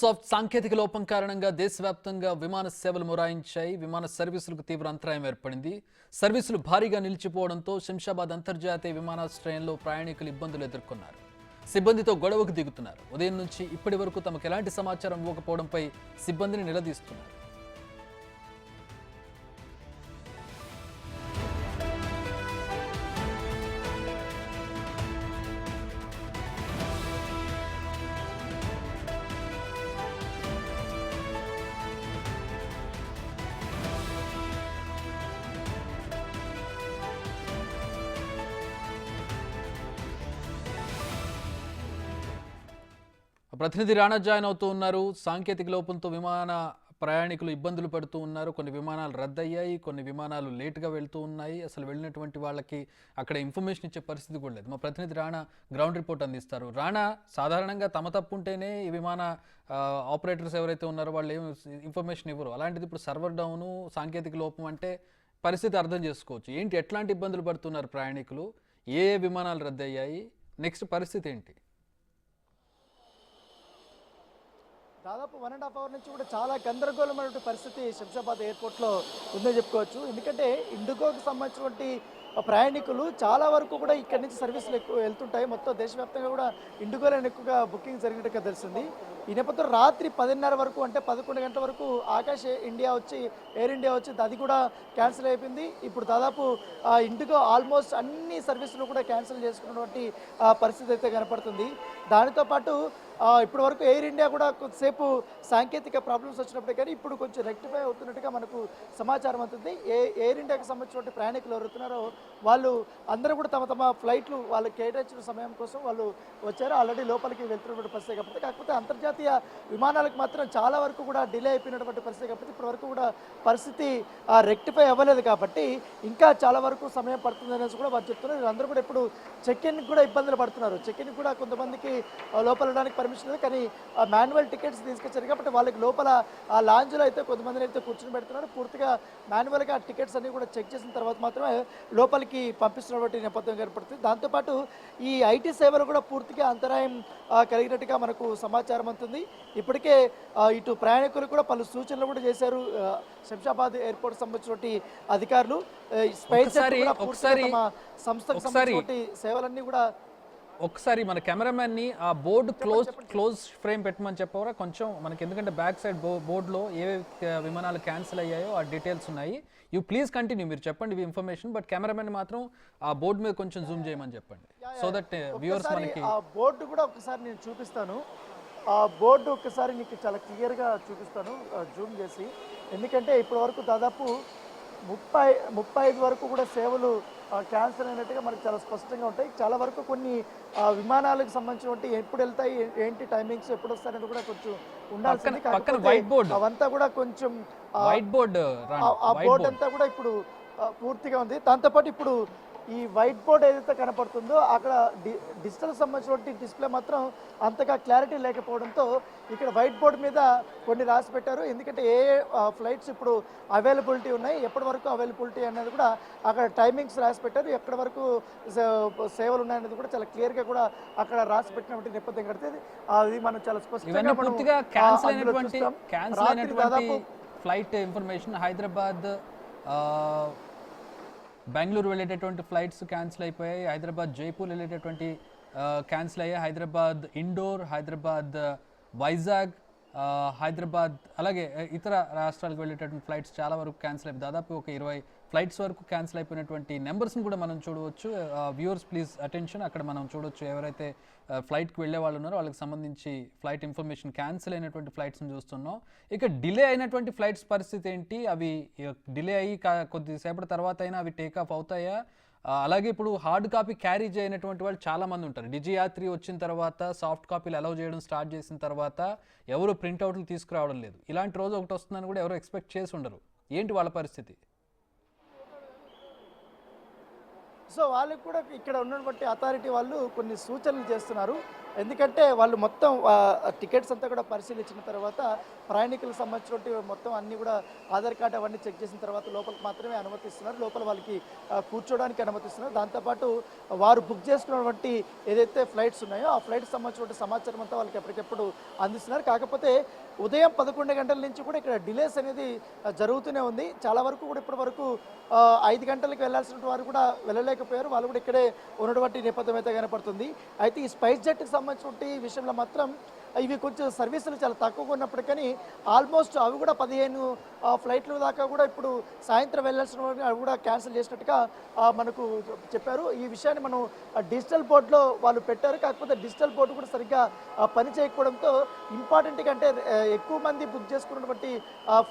సాంకేతిక లోపం కారణంగా దేశవ్యాప్తంగా విమాన సేవలు మొరాయించాయి. విమాన సర్వీసులకు తీవ్ర అంతరాయం ఏర్పడింది. సర్వీసులు భారీగా నిలిచిపోవడంతో శంషాబాద్ అంతర్జాతీయ విమానాశ్రయంలో ప్రయాణికులు ఇబ్బందులు ఎదుర్కొన్నారు. సిబ్బందితో గొడవకు దిగుతున్నారు. ఉదయం నుంచి ఇప్పటి వరకు తమకు ఎలాంటి సమాచారం ఇవ్వకపోవడంపై సిబ్బందిని నిలదీస్తున్నారు. ప్రతినిధి రాణా జాయిన్ అవుతూ ఉన్నారు. సాంకేతిక లోపంతో విమాన ప్రయాణికులు ఇబ్బందులు పడుతూ ఉన్నారు. కొన్ని విమానాలు రద్దయ్యాయి, కొన్ని విమానాలు లేటుగా వెళ్తూ ఉన్నాయి. అసలు వెళ్ళినటువంటి వాళ్ళకి అక్కడ ఇన్ఫర్మేషన్ ఇచ్చే పరిస్థితి కూడా లేదు. మా ప్రతినిధి రాణా గ్రౌండ్ రిపోర్ట్ అందిస్తారు. రాణా, సాధారణంగా తమ తప్పు ఉంటేనే ఈ విమాన ఆపరేటర్స్ ఎవరైతే ఉన్నారో వాళ్ళు ఏమి ఇన్ఫర్మేషన్ ఇవ్వరు. అలాంటిది ఇప్పుడు సర్వర్ డౌను, సాంకేతిక లోపం అంటే పరిస్థితి అర్థం చేసుకోవచ్చు. ఏంటి, ఎట్లాంటి ఇబ్బందులు పడుతున్నారు ప్రయాణికులు? ఏ విమానాలు రద్దయ్యాయి? నెక్స్ట్ పరిస్థితి ఏంటి? దాదాపు 1.5 అవర్ నుంచి కూడా చాలా గందరగోళమైనటువంటి పరిస్థితి శంషాబాద్ ఎయిర్పోర్ట్లో ఉందని చెప్పుకోవచ్చు. ఎందుకంటే ఇండిగోకి సంబంధించినటువంటి ప్రయాణికులు చాలా వరకు కూడా ఇక్కడి నుంచి సర్వీసులు ఎక్కువ వెళ్తుంటాయి. మొత్తం దేశవ్యాప్తంగా కూడా ఇండిగోలో ఎక్కువగా బుకింగ్ జరిగినట్టుగా తెలిసింది. ఈ నేపథ్యంలో రాత్రి 10:30 వరకు, అంటే 11 గంటల వరకు ఆకాశ్ ఇండియా వచ్చి, ఎయిర్ ఇండియా వచ్చి అది కూడా క్యాన్సిల్ అయిపోయింది. ఇప్పుడు దాదాపు ఇండిగో ఆల్మోస్ట్ అన్ని సర్వీసులు కూడా క్యాన్సిల్ చేసుకున్నటువంటి పరిస్థితి అయితే కనపడుతుంది. దానితో పాటు ఇప్పటి వరకు ఎయిర్ ఇండియా కూడా కొద్దిసేపు సాంకేతిక ప్రాబ్లమ్స్ వచ్చినప్పుడే కానీ ఇప్పుడు కొంచెం రెక్టిఫై అవుతున్నట్టుగా మనకు సమాచారం అవుతుంది. ఎయిర్ ఇండియాకి సంబంధించిన ప్రయాణికులు ఎవరుతున్నారో వాళ్ళు అందరూ కూడా తమ తమ ఫ్లైట్లు వాళ్ళు కేటాయించిన సమయం కోసం వాళ్ళు వచ్చారు. ఆల్రెడీ లోపలికి వెళ్తున్నటువంటి పరిస్థితి కాబట్టి, కాకపోతే అంతర్జాతీయ విమానాలకు మాత్రం చాలా వరకు కూడా డిలే అయిపోయినటువంటి పరిస్థితి కాబట్టి ఇప్పటి వరకు కూడా పరిస్థితి రెక్టిఫై అవ్వలేదు. కాబట్టి ఇంకా చాలా వరకు సమయం పడుతుంది అనేసి కూడా వాళ్ళు చెప్తున్నారు. అందరూ కూడా ఇప్పుడు చెక్ ఇన్ కూడా ఇబ్బందులు పడుతున్నారు. చెక్ ఇన్ కూడా కొంతమందికి లోపలడానికి పర్మిషన్ లేదు, కానీ మాన్యువల్ టికెట్స్ తీసుకొచ్చారు కాబట్టి వాళ్ళకి లోపల ఆ లాంజ్లో అయితే కొంతమందిని అయితే కూర్చొని పెడుతున్నారు. పూర్తిగా మాన్యువల్గా టికెట్స్ అన్ని కూడా చెక్ చేసిన తర్వాత మాత్రమే లోపలికి పంపిస్తున్నటువంటి నేపథ్యం ఏర్పడుతుంది. దాంతోపాటు ఈ ఐటీ సేవలు కూడా పూర్తిగా అంతరాయం కలిగినట్టుగా మనకు సమాచారం అందుతుంది. ఇప్పటికే ఇటు ప్రయాణికులు కూడా పలు సూచనలు కూడా చేశారు శంషాబాద్ ఎయిర్పోర్ట్ సంబంధించినటువంటి అధికారులు. స్పైస్ సంస్థకు సంబంధించినటువంటి సేవలన్నీ కూడా ఒకసారి మన కెమెరామ్యాన్ని ఆ బోర్డు క్లోజ్ ఫ్రేమ్ పెట్టమని చెప్పవరా కొంచెం మనకి, ఎందుకంటే బ్యాక్ సైడ్ బోర్డులో ఏ విమానాలు క్యాన్సిల్ అయ్యాయో ఆ డీటెయిల్స్ ఉన్నాయి. యూ ప్లీజ్ కంటిన్యూ, మీరు చెప్పండి ఇన్ఫర్మేషన్, బట్ కెమెరామెన్ మాత్రం ఆ బోర్డు మీద కొంచెం జూమ్ చేయమని చెప్పండి, సో దట్ వ్యూవర్స్ మనకి. ఆ బోర్డు కూడా ఒకసారి నేను చూపిస్తాను. ఆ బోర్డు ఒకసారి నీకు చాలా క్లియర్గా చూపిస్తాను జూమ్ చేసి. ఎందుకంటే ఇప్పటి వరకు దాదాపు 35 వరకు కూడా సేవలు క్యాన్సిల్ అయినట్టుగా మనకు చాలా స్పష్టంగా ఉంటాయి. చాలా వరకు కొన్ని విమానాలకు సంబంధించినటువంటి ఎప్పుడు వెళ్తాయి, ఏంటి టైమింగ్స్, ఎప్పుడు వస్తాయని కూడా కొంచెం ఉండాల్సింది. అవంతా కూడా కొంచెం ఆ బోర్డు అంతా కూడా ఇప్పుడు పూర్తిగా ఉంది. దాంతోపాటు ఇప్పుడు ఈ వైట్ బోర్డ్ ఏదైతే కనపడుతుందో అక్కడ డిజిటల్ సంబంధించినటువంటి డిస్ప్లే మాత్రం అంతగా క్లారిటీ లేకపోవడంతో ఇక్కడ వైట్ బోర్డ్ మీద కొన్ని రాసి పెట్టారు. ఎందుకంటే ఏ ఫ్లైట్స్ ఇప్పుడు అవైలబిలిటీ ఉన్నాయి, ఎప్పటి వరకు అవైలబిలిటీ అనేది కూడా అక్కడ టైమింగ్స్ రాసి పెట్టారు. ఎక్కడి వరకు సేవలు ఉన్నాయనేది కూడా చాలా క్లియర్గా కూడా అక్కడ రాసి పెట్టినటువంటి నేపథ్యం కడితే అది మనం చాలా స్పష్టంగా దాదాపు ఫ్లైట్ ఇన్ఫర్మేషన్ హైదరాబాద్ బెంగళూరు వెళ్ళేటటువంటి ఫ్లైట్స్ క్యాన్సిల్ అయిపోయాయి. హైదరాబాద్ జైపూర్ వెళ్ళేటటువంటి క్యాన్సిల్ అయ్యాయి. హైదరాబాద్ ఇండోర్, హైదరాబాద్ వైజాగ్, హైదరాబాద్ అలాగే ఇతర రాష్ట్రాలకు వెళ్ళేటటువంటి ఫ్లైట్స్ చాలా వరకు క్యాన్సిల్ అయిపోయి దాదాపు ఒక 20 ఫ్లైట్స్ వరకు క్యాన్సిల్ అయిపోయినటువంటి నెంబర్స్ని కూడా మనం చూడవచ్చు. వ్యూవర్స్ ప్లీజ్ అటెన్షన్, అక్కడ మనం చూడవచ్చు ఎవరైతే ఫ్లైట్కి వెళ్ళే వాళ్ళు ఉన్నారో వాళ్ళకి సంబంధించి ఫ్లైట్ ఇన్ఫర్మేషన్ క్యాన్సిల్ అయినటువంటి ఫ్లైట్స్ని చూస్తున్నాం. ఇక డిలే అయినటువంటి ఫ్లైట్స్ పరిస్థితి ఏంటి? అవి డిలే అయ్యి కొద్దిసేపటి తర్వాత అయినా అవి టేకాఫ్ అవుతాయా? అలాగే ఇప్పుడు హార్డ్ కాపీ క్యారీ చేయనటువంటి వాళ్ళు చాలామంది ఉంటారు. డిజియాత్రి వచ్చిన తర్వాత సాఫ్ట్ కాపీలు అలౌ చేయడం స్టార్ట్ చేసిన తర్వాత ఎవరు ప్రింట్అవుట్లు తీసుకురావడం లేదు. ఇలాంటి రోజు ఒకటి వస్తుందని కూడా ఎవరు ఎక్స్పెక్ట్ చేసి ఉండరు. ఏంటి వాళ్ళ పరిస్థితి? సో వాళ్ళకి కూడా ఇక్కడ ఉన్నటువంటి అథారిటీ వాళ్ళు కొన్ని సూచనలు చేస్తున్నారు. ఎందుకంటే వాళ్ళు మొత్తం టికెట్స్ అంతా కూడా పరిశీలించిన తర్వాత ప్రయాణికులకు సంబంధించినటువంటి మొత్తం అన్నీ కూడా ఆధార్ కార్డు అవన్నీ చెక్ చేసిన తర్వాత లోపలికి మాత్రమే అనుమతిస్తున్నారు. లోపల వాళ్ళకి కూర్చోడానికి అనుమతిస్తున్నారు. దాంతోపాటు వారు బుక్ చేసుకున్నటువంటి ఏదైతే ఫ్లైట్స్ ఉన్నాయో ఆ ఫ్లైట్కి సంబంధించినటువంటి సమాచారం అంతా వాళ్ళకి ఎప్పటికెప్పుడు అందిస్తున్నారు. కాకపోతే ఉదయం 11 గంటల నుంచి కూడా ఇక్కడ డిలేస్ అనేది జరుగుతూనే ఉంది. చాలా వరకు కూడా ఇప్పటి వరకు 5 గంటలకు వెళ్ళాల్సిన వారు కూడా వెళ్ళలేకపోయారు. వాళ్ళు కూడా ఇక్కడే ఉన్నటువంటి నేపథ్యం అయితే కనపడుతుంది. అయితే ఈ స్పైస్ జెట్కి సంబంధించిన విషయంలో మాత్రం ఇవి కొంచెం సర్వీసులు చాలా తక్కువగా ఉన్నప్పటికీ ఆల్మోస్ట్ అవి కూడా 15 ఫ్లైట్ల దాకా కూడా ఇప్పుడు సాయంత్రం వెళ్ళాల్సిన అవి కూడా క్యాన్సిల్ చేసినట్టుగా మనకు చెప్పారు. ఈ విషయాన్ని మనం డిజిటల్ బోర్డులో వాళ్ళు పెట్టారు. కాకపోతే డిజిటల్ బోర్డు కూడా సరిగ్గా పని చేయకపోవడంతో ఇంపార్టెంట్గా అంటే ఎక్కువ మంది బుక్ చేసుకున్నటువంటి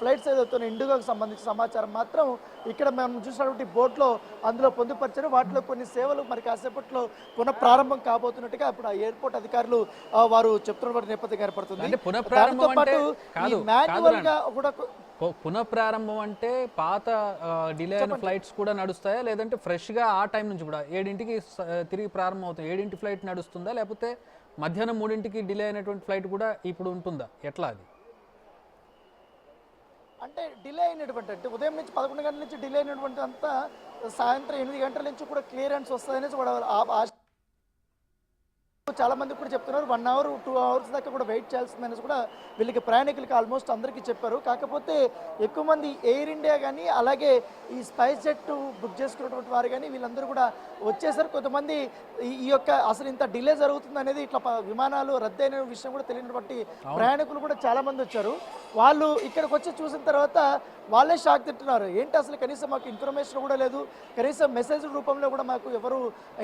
ఫ్లైట్స్ ఏదైతే ఇండిగోకి సంబంధించిన సమాచారం మాత్రం ఇక్కడ మనం చూసినటువంటి బోర్డులో అందులో పొందుపరిచారు. వాటిలో కొన్ని సేవలు మరి కాసేపట్లో పునఃప్రారంభం కాబోతున్నట్టుగా ఇప్పుడు ఆ ఎయిర్పోర్ట్ అధికారులు వారు చెప్తున్నటువంటి నేపథ్యం ఏర్పడుతుంది. అంటే పునఃప్రారంభం అంటే కాదు, పునఃప్రారంభం అంటే పాత డిలే అయిన ఫ్లైట్స్ కూడా నడుస్తాయా, లేదంటే ఫ్రెష్గా ఆ టైం నుంచి కూడా 7ంటికి తిరిగి ప్రారంభం అవుతాయి? 7ంటి ఫ్లైట్ నడుస్తుందా, లేకపోతే మధ్యాహ్నం 3ంటికి డిలే అయినటువంటి ఫ్లైట్ కూడా ఇప్పుడు ఉంటుందా? ఎట్లా అది? అంటే డిలే అయినటువంటి అంటే ఉదయం నుంచి 11 గంటల నుంచి డిలే అయినటువంటి అంతా సాయంత్రం 8 గంటల నుంచి కూడా క్లియరెన్స్ వస్తుందనేసి కూడా చాలా మంది కూడా చెప్తున్నారు. 1 అవర్ 2 అవర్స్ దాకా కూడా వెయిట్ చేయాల్సిందనేసి కూడా వీళ్ళకి ప్రయాణికులకి ఆల్మోస్ట్ అందరికీ చెప్పారు. కాకపోతే ఎక్కువ మంది ఎయిర్ ఇండియా కానీ అలాగే ఈ స్పైస్ జెట్ బుక్ చేసుకున్నటువంటి వారు కానీ వీళ్ళందరూ కూడా వచ్చేసారు. కొంతమంది ఈ యొక్క అసలు ఇంత డిలే జరుగుతుంది అనేది ఇట్లా విమానాలు రద్దయిన విషయం కూడా తెలియనటువంటి ప్రయాణికులు కూడా చాలా మంది వచ్చారు. వాళ్ళు ఇక్కడికి వచ్చి చూసిన తర్వాత వాళ్ళే షాక్ తింటున్నారు. ఏంటి అసలు కనీసం మాకు ఇన్ఫర్మేషన్ కూడా లేదు, కనీసం మెసేజ్ రూపంలో కూడా మాకు ఎవరు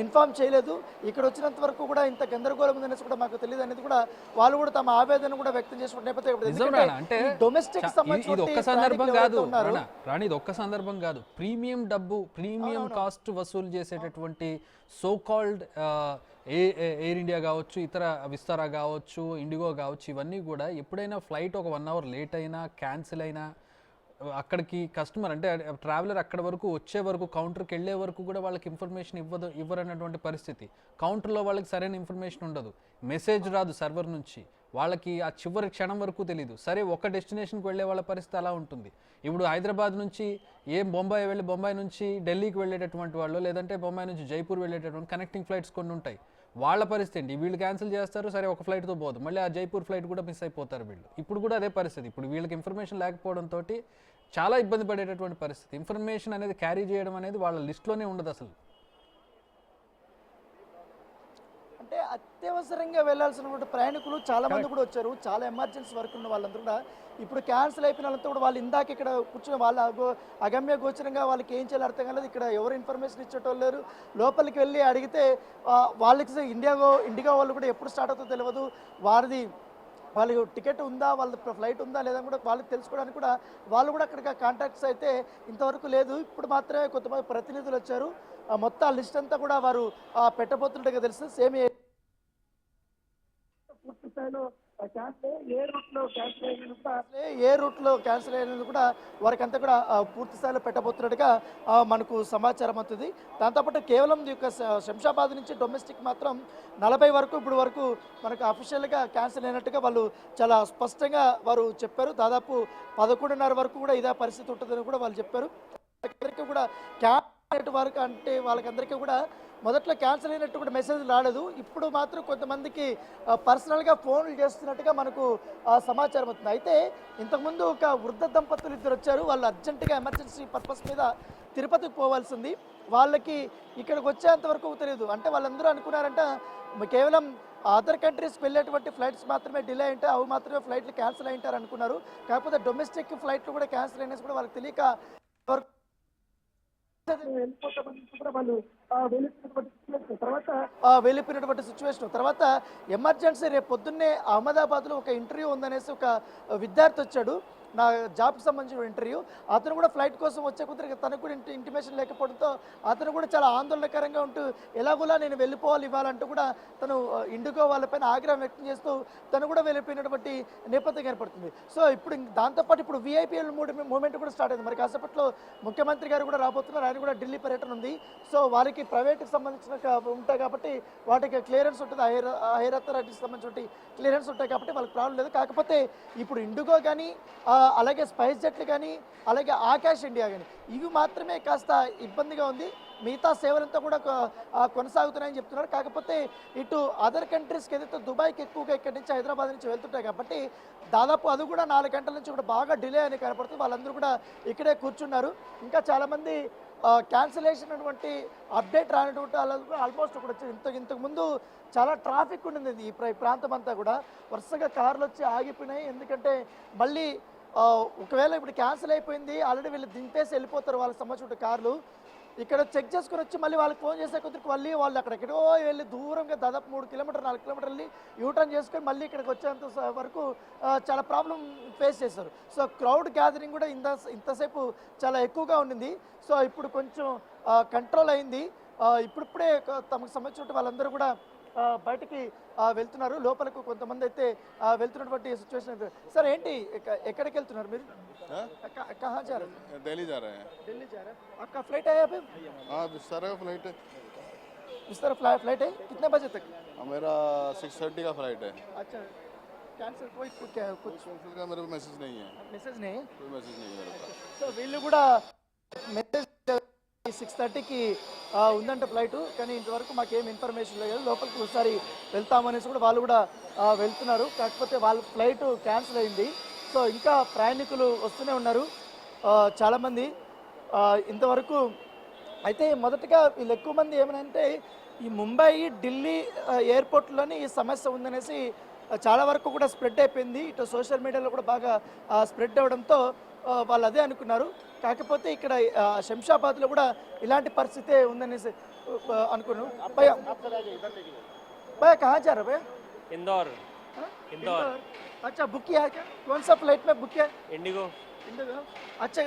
ఇన్ఫార్మ్ చేయలేదు, ఇక్కడ వచ్చినంత వరకు కూడా ఇంత గందరగోళం ఉందనేసి కూడా మాకు తెలియదు అనేది కూడా వాళ్ళు కూడా తమ ఆవేదన కూడా వ్యక్తం చేసిన నేపథ్యం డొమెస్టిక్ ఇది ఒక్క సందర్భం కాదు రాణి, ఇది ఒక్క సందర్భం కాదు. ప్రీమియం కాస్ట్ వసూలు చేసేటటువంటి సో కాల్డ్ ఎయిర్ ఇండియా కావచ్చు, ఇతర విస్తారా కావచ్చు, ఇండిగో కావచ్చు, ఇవన్నీ కూడా ఎప్పుడైనా ఫ్లైట్ ఒక 1 అవర్ లేట్ అయినా క్యాన్సిల్ అయినా అక్కడికి కస్టమర్ అంటే ట్రావెలర్ అక్కడ వరకు వచ్చే వరకు కౌంటర్కి వెళ్ళే వరకు కూడా వాళ్ళకి ఇన్ఫర్మేషన్ ఇవ్వరన్నటువంటి పరిస్థితి. కౌంటర్లో వాళ్ళకి సరైన ఇన్ఫర్మేషన్ ఉండదు, మెసేజ్ రాదు సర్వర్ నుంచి, వాళ్ళకి ఆ చివరి క్షణం వరకు తెలియదు. సరే ఒక డెస్టినేషన్కి వెళ్ళే వాళ్ళ పరిస్థితి అలా ఉంటుంది. ఇప్పుడు హైదరాబాద్ నుంచి బొంబాయి వెళ్ళి బొంబాయి నుంచి ఢిల్లీకి వెళ్ళేటటువంటి వాళ్ళు, లేదంటే బొంబాయి నుంచి జైపూర్ వెళ్ళేటటువంటి కనెక్టింగ్ ఫ్లైట్స్ కొన్ని ఉంటాయి. వాళ్ళ పరిస్థితి ఏంటి? వీళ్ళు క్యాన్సిల్ చేస్తారు, సరే ఒక ఫ్లైట్తో పోదు, మళ్ళీ ఆ జైపూర్ ఫ్లైట్ కూడా మిస్ అయిపోతారు వీళ్ళు. ఇప్పుడు కూడా అదే పరిస్థితి. ఇప్పుడు వీళ్ళకి ఇన్ఫర్మేషన్ లేకపోవడంతో చాలా ఇబ్బంది పడేటటువంటి పరిస్థితి. ఇన్ఫర్మేషన్ అనేది క్యారీ చేయడం అనేది వాళ్ళ లిస్ట్లోనే ఉండదు అసలు. అంటే అత్యవసరంగా వెళ్లాల్సినటువంటి ప్రయాణికులు చాలా మంది కూడా వచ్చారు. చాలా ఎమర్జెన్సీ వర్క్ ఉన్న వాళ్ళందరూ కూడా ఇప్పుడు క్యాన్సిల్ అయిపోయిన వాళ్ళంతా కూడా వాళ్ళు ఇందాక ఇక్కడ కూర్చుని వాళ్ళ అగమ్య గోచరంగా వాళ్ళకి ఏం చేయాలి అర్థం కాలేదు. ఇక్కడ ఎవరు ఇన్ఫర్మేషన్ ఇచ్చేటోళ్ళు లేరు. లోపలికి వెళ్ళి అడిగితే వాళ్ళకి ఇండిగో వాళ్ళు కూడా ఎప్పుడు స్టార్ట్ అవుతుందో తెలియదు. వాళ్ళకి టికెట్ ఉందా, వాళ్ళ ఫ్లైట్ ఉందా లేదా కూడా వాళ్ళకి తెలుసుకోవడానికి కూడా వాళ్ళు కూడా అక్కడ కాంటాక్ట్స్ అయితే ఇంతవరకు లేదు. ఇప్పుడు మాత్రమే కొంతమంది ప్రతినిధులు వచ్చారు. మొత్తం ఆ లిస్ట్ అంతా కూడా వారు పెట్టబోతున్నట్టుగా తెలుసు. సేమ్ పూర్తి స్థాయిలో ఏ రూట్లో క్యాన్సిల్ అయినందుకు కూడా వారికి అంతా కూడా పూర్తి స్థాయిలో పెట్టబోతున్నట్టుగా మనకు సమాచారం అవుతుంది. దాంతోపాటు కేవలం ఈ యొక్క శంషాబాద్ నుంచి డొమెస్టిక్ మాత్రం 40 వరకు ఇప్పుడు వరకు మనకు అఫీషియల్గా క్యాన్సిల్ అయినట్టుగా వాళ్ళు చాలా స్పష్టంగా వారు చెప్పారు. దాదాపు 11:30 వరకు కూడా ఇదే పరిస్థితి ఉంటుందని కూడా వాళ్ళు చెప్పారు. కూడా క్యాన్సిల్ వరకు అంటే వాళ్ళకందరికీ కూడా మొదట్లో క్యాన్సిల్ అయినట్టు కూడా మెసేజ్ రాలేదు. ఇప్పుడు మాత్రం కొంతమందికి పర్సనల్గా ఫోన్లు చేస్తున్నట్టుగా మనకు సమాచారం అవుతుంది. అయితే ఇంతకుముందు ఒక వృద్ధ దంపతులు ఇద్దరు వచ్చారు. వాళ్ళు అర్జెంటుగా ఎమర్జెన్సీ పర్పస్ మీద తిరుపతికి పోవాల్సింది. వాళ్ళకి ఇక్కడికి వచ్చేంత వరకు తెలియదు. అంటే వాళ్ళందరూ అనుకున్నారంట కేవలం అదర్ కంట్రీస్కి వెళ్ళేటువంటి ఫ్లైట్స్ మాత్రమే డిలే అయింటే అవి మాత్రమే ఫ్లైట్లు క్యాన్సిల్ అయింటారు అనుకున్నారు. కాకపోతే డొమెస్టిక్ ఫ్లైట్లు కూడా క్యాన్సిల్ అయినది కూడా వాళ్ళకి తెలియక వెళ్ళిపోయినటువంటి సిచ్యువేషన్. తర్వాత ఎమర్జెన్సీ రేపు పొద్దున్నే అహ్మదాబాద్లో ఒక ఇంటర్వ్యూ ఉందనేసి ఒక విద్యార్థి వచ్చాడు, నా జాబ్కి సంబంధించిన ఇంటర్వ్యూ. అతను కూడా ఫ్లైట్ కోసం వచ్చే కుదిరి తనకు కూడా ఇంటిమేషన్ లేకపోవడంతో అతను కూడా చాలా ఆందోళనకరంగా ఉంటూ ఎలాగోలా నేను వెళ్ళిపోవాలి ఇవ్వాలంటూ కూడా తను ఇండిగో వాళ్ళపైన ఆగ్రహం వ్యక్తం చేస్తూ తను కూడా వెళ్ళిపోయినటువంటి నేపథ్యం ఏర్పడుతుంది. సో ఇప్పుడు దాంతోపాటు ఇప్పుడు విఐపీఎల్ మూవ్మెంట్ కూడా స్టార్ట్ అయింది. మరి కాసేపట్లో ముఖ్యమంత్రి గారు కూడా రాబోతున్నారు. ఆయన కూడా ఢిల్లీ పర్యటన ఉంది. సో వాళ్ళకి ప్రైవేట్కి సంబంధించిన ఉంటాయి కాబట్టి వాటికి క్లియరెన్స్ ఉంటుంది, హైర్ అథారిటీకి సంబంధించిన క్లియరెన్స్ ఉంటాయి కాబట్టి వాళ్ళకి ప్రాబ్లం లేదు. కాకపోతే ఇప్పుడు ఇండిగో కానీ అలాగే స్పైస్ జెట్లు కానీ అలాగే ఆకాష్ ఇండియా కానీ ఇవి మాత్రమే కాస్త ఇబ్బందిగా ఉంది. మిగతా సేవలంతా కూడా కొనసాగుతున్నాయని చెప్తున్నారు. కాకపోతే ఇటు అదర్ కంట్రీస్కి ఏదైతే దుబాయ్కి ఎక్కువగా ఇక్కడి నుంచి హైదరాబాద్ నుంచి వెళ్తుంటాయి కాబట్టి దాదాపు అది కూడా 4 గంటల నుంచి కూడా బాగా డిలే అని కనపడుతుంది. వాళ్ళందరూ కూడా ఇక్కడే కూర్చున్నారు. ఇంకా చాలామంది క్యాన్సిలేషన్ అటువంటి అప్డేట్ రానటువంటి వాళ్ళు ఆల్మోస్ట్ కూడా ఇంతకు ముందు చాలా ట్రాఫిక్ ఉండింది ఈ ప్రాంతం అంతా కూడా. వరుసగా కార్లు వచ్చి ఆగిపోయినాయి. ఎందుకంటే మళ్ళీ ఒకవేళ ఇప్పుడు క్యాన్సిల్ అయిపోయింది ఆల్రెడీ వీళ్ళు దింపేసి వెళ్ళిపోతారు వాళ్ళకి సంబంధించిన కార్లు. ఇక్కడ చెక్ చేసుకుని వచ్చి మళ్ళీ వాళ్ళకి ఫోన్ చేసే కొద్దికి వాళ్ళు అక్కడెక్కడో వెళ్ళి దూరంగా దాదాపు 3 కిలోమీటర్ 4 కిలోమీటర్లు వెళ్ళి యూటర్న్ చేసుకొని మళ్ళీ ఇక్కడికి వచ్చేంత వరకు చాలా ప్రాబ్లం ఫేస్ చేశారు. సో క్రౌడ్ గ్యాదరింగ్ కూడా ఇంతసేపు చాలా ఎక్కువగా ఉండింది. సో ఇప్పుడు కొంచెం కంట్రోల్ అయింది. ఇప్పుడిప్పుడే తమకు సంబంధించిన వాళ్ళందరూ కూడా బయటికి వెళ్తున్నారు. లోపలకు కొంతమంది అయితే వెళ్తున్నటువంటి సిచ్యువేషన్. సార్ ఏంటి ఎక్కడికి వెళ్తున్నారు మీరు? कहाँ जा रहे हैं? दिल्ली जा रहे हैं। दिल्ली जा रहे हैं। आपका फ्लाइट है यहाँ पे? हाँ विस्तारा का फ्लाइट है। विस्तारा फ्लाइट है कितने बजे तक? मेरा 6:30 का फ्लाइट है। अच्छा कैंसिल कोई कुछ कैंसिल का मेरे को मैसेज नहीं है। మెసేజ్ नहीं है? कोई मैसेज नहीं है मेरे पास। సో వీళ్ళు కూడా మెసేజ్ 6:30కి ఉందంట ఫ్లైట్, కానీ ఇంతవరకు మాకేం ఇన్ఫర్మేషన్ లేదు. లోపలికి ఒకసారి వెళ్తామనేసి కూడా వాళ్ళు కూడా వెళ్తున్నారు. కాకపోతే వాళ్ళ ఫ్లైట్ క్యాన్సిల్ అయింది. సో ఇంకా ప్రయాణికులు వస్తూనే ఉన్నారు చాలామంది ఇంతవరకు. అయితే మొదటగా వీళ్ళు ఎక్కువ మంది ఏమనంటే ఈ ముంబై ఢిల్లీ ఎయిర్పోర్ట్లోని ఈ సమస్య ఉందనేసి చాలా వరకు కూడా స్ప్రెడ్ అయిపోయింది. ఇటు సోషల్ మీడియాలో కూడా బాగా స్ప్రెడ్ అవ్వడంతో వాళ్ళు అదే అనుకున్నారు. కాకపోతే ఇక్కడ శంషాబాద్లో కూడా ఇలాంటి పరిస్థితే ఉందనేసి అనుకున్నాను. భయ్యా భయ్యా कहाँ जा रहे हो भैया? इंदौर। इंदौर। अच्छा बुक किया है क्या? कौन सा फ्लाइट में बुक किया? इंडिगो। इंडिगो। अच्छा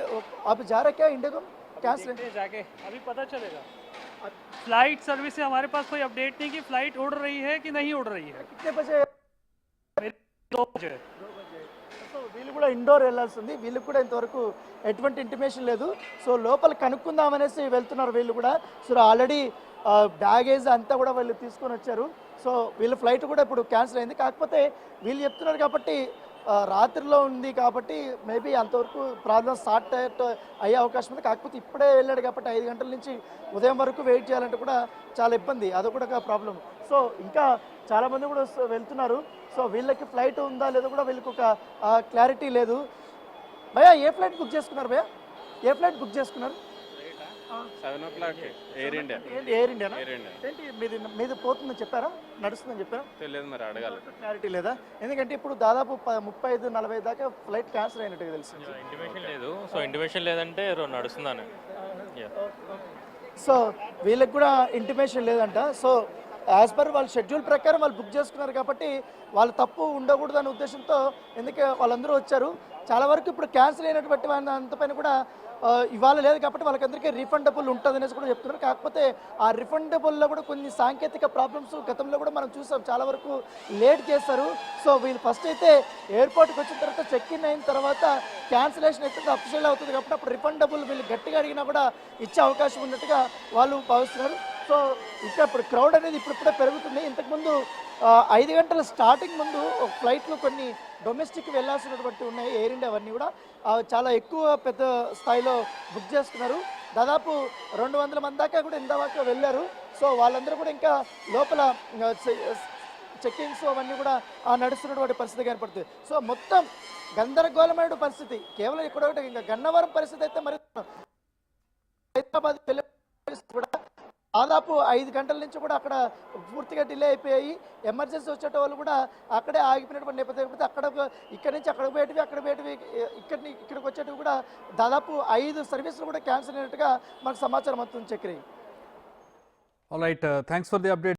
आप जा रहे क्या इंडिगो? कैंसिल देखते हैं जाके अभी पता चलेगा। फ्लाइट सर्विस से हमारे पास कोई अपडेट नहीं कि फ्लाइट उड़ रही है कि नहीं उड़ रही है। कितने बजे? 2 बजे। సో వీళ్ళు కూడా ఇండోర్ వెళ్ళాల్సింది. వీళ్ళకి కూడా ఇంతవరకు ఎటువంటి ఇంటిమేషన్ లేదు. సో లోపల కనుక్కుందామనేసి వెళ్తున్నారు వీళ్ళు కూడా. సో ఆల్రెడీ బ్యాగేజ్ అంతా కూడా వీళ్ళు తీసుకొని వచ్చారు. సో వీళ్ళ ఫ్లైట్ కూడా ఇప్పుడు క్యాన్సిల్ అయింది. కాకపోతే వీళ్ళు చెప్తున్నారు కాబట్టి రాత్రిలో ఉంది కాబట్టి మేబీ అంతవరకు ప్రాబ్లం స్టార్ట్ అయ్యే అవకాశం ఉంది. కాకపోతే ఇప్పుడే వెళ్ళాడు కాబట్టి 5 గంటల నుంచి ఉదయం వరకు వెయిట్ చేయాలంటే కూడా చాలా ఇబ్బంది, అదొకటి ఒక ప్రాబ్లం. సో ఇంకా చాలామంది కూడా వెళ్తున్నారు. సో వీళ్ళకి ఫ్లైట్ ఉందా లేదో కూడా వీళ్ళకి ఒక క్లారిటీ లేదు. భయ్యా ఏ ఫ్లైట్ బుక్ చేసుకున్నారు? భయ్యా ఏ ఫ్లైట్ బుక్ చేసుకున్నారు? 7 o'clock air India. Air Indiana? ఏంటి మీది పోతుందని చెప్పారా, నడుస్తుందని చెప్పారా? తెలియదు మరి అడగాలి. క్లారిటీ లేదా? ఎందుకంటే ఇప్పుడు దాదాపు 35-40 దాకా ఫ్లైట్ క్యాన్సిల్ అయినట్టుగా తెలుసు. ఇంటిమేషన్ లేదు. సో ఇంటిమేషన్ లేదంటే నడుస్తుందని. సో వీళ్ళకి కూడా ఇంటిమేషన్ లేదంట. సో యాజ్ పర్ వాళ్ళ షెడ్యూల్ ప్రకారం వాళ్ళు బుక్ చేసుకున్నారు కాబట్టి వాళ్ళు తప్పు ఉండకూడదు అనే ఉద్దేశంతో ఎందుకే వాళ్ళందరూ వచ్చారు. చాలా వరకు ఇప్పుడు క్యాన్సిల్ అయినటువంటి అంతపైన కూడా ఇవాళ లేదు కాబట్టి వాళ్ళకందరికీ రీఫండబుల్ ఉంటుంది అనేసి కూడా చెప్తున్నారు. కాకపోతే ఆ రీఫండబుల్లో కూడా కొన్ని సాంకేతిక ప్రాబ్లమ్స్ గతంలో కూడా మనం చూసాం, చాలా వరకు లేట్ చేస్తారు. సో వీళ్ళు ఫస్ట్ అయితే ఎయిర్పోర్ట్కి వచ్చిన తర్వాత చెక్ ఇన్ అయిన తర్వాత క్యాన్సిలేషన్ అయితే అఫిషియల్ అవుతుంది కాబట్టి అప్పుడు రిఫండబుల్ వీళ్ళు గట్టిగా అడిగినా కూడా ఇచ్చే అవకాశం ఉన్నట్టుగా వాళ్ళు భావిస్తున్నారు. సో ఇంకా ఇప్పుడు క్రౌడ్ అనేది ఇప్పుడిప్పుడే పెరుగుతుంది. ఇంతకుముందు 5 గంటల స్టార్టింగ్ ముందు ఫ్లైట్లు కొన్ని డొమెస్టిక్ వెళ్ళాల్సినటువంటి ఉన్నాయి ఎయిర్ ఇండియా అవన్నీ కూడా చాలా ఎక్కువ పెద్ద స్థాయిలో బుక్ చేసుకున్నారు. దాదాపు 200 మంది దాకా కూడా ఇందాక వెళ్ళారు. సో వాళ్ళందరూ కూడా ఇంకా లోపల చెక్కింగ్స్ అవన్నీ కూడా నడుస్తున్నటువంటి పరిస్థితి కనపడుతుంది. సో మొత్తం గందరగోళమైన పరిస్థితి. కేవలం ఇక్కడ ఇంకా గన్నవరం పరిస్థితి అయితే మరి హైదరాబాద్ వెళ్ళే కూడా దాదాపు 5 గంటల నుంచి కూడా అక్కడ పూర్తిగా డిలే అయిపోయాయి. ఎమర్జెన్సీ వచ్చేట వాళ్ళు కూడా అక్కడే ఆగిపోయినటువంటి నేపథ్యం. అక్కడ ఇక్కడి నుంచి అక్కడికి పోయేటివి, అక్కడ పోయేటివి, ఇక్కడికి వచ్చేటివి కూడా దాదాపు 5 సర్వీసులు కూడా క్యాన్సిల్ అయినట్టుగా మనకు సమాచారం అవుతుంది. Chakri. All right, thanks for the update.